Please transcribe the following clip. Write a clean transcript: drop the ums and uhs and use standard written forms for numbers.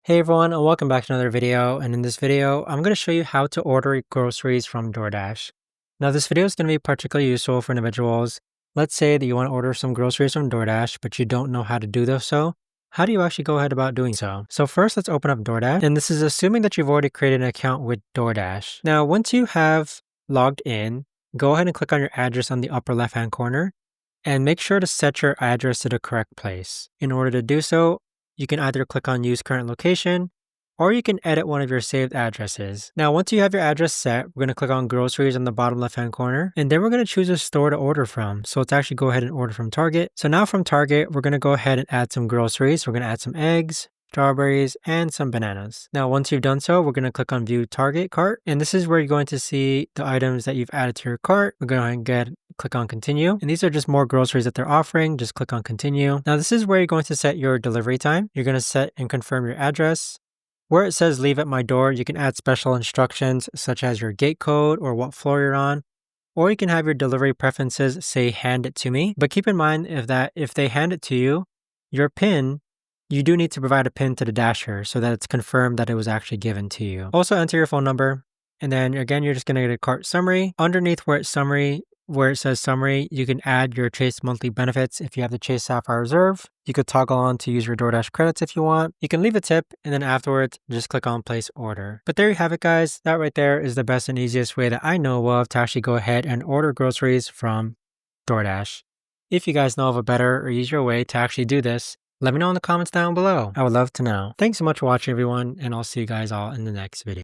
Hey everyone, and welcome back to another video. And in this video, I'm going to show you how to order groceries from DoorDash. Now, this video is going to be particularly useful for individuals. Let's say that you want to order some groceries from DoorDash, but you don't know how to do so. How do you actually go ahead about doing so? So first, let's open up DoorDash. And this is assuming that you've already created an account with DoorDash. Now, once you have logged in, go ahead and click on your address on the upper left-hand corner and make sure to set your address to the correct place. In order to do so, you can either click on Use Current Location, or you can edit one of your saved addresses. Now, once you have your address set, we're going to click on Groceries on the bottom left-hand corner, and then we're going to choose a store to order from. So let's actually go ahead and order from Target. So now from Target, we're going to go ahead and add some groceries. We're going to add some eggs, strawberries, and some bananas. Now, once you've done so, we're going to click on View Target Cart, and this is where you're going to see the items that you've added to your cart. We're going to click on Continue, and these are just more groceries that they're offering. Just click on Continue. Now, this is where you're going to set your delivery time. You're going to set and confirm your address. Where it says Leave at my door, you can add special instructions such as your gate code or what floor you're on. Or you can have your delivery preferences say hand it to me. But keep in mind if they hand it to you, your PIN, you do need to provide a PIN to the dasher so that it's confirmed that it was actually given to you. Also enter your phone number. And then again, you're just going to get a cart summary. Underneath where it says summary, you can add your Chase monthly benefits. If you have the Chase Sapphire Reserve, you could toggle on to use your DoorDash credits if you want. You can leave a tip, and then afterwards, just click on place order. But there you have it, guys. That right there is the best and easiest way that I know of to actually go ahead and order groceries from DoorDash. If you guys know of a better or easier way to actually do this, let me know in the comments down below. I would love to know. Thanks so much for watching, everyone, and I'll see you guys all in the next video.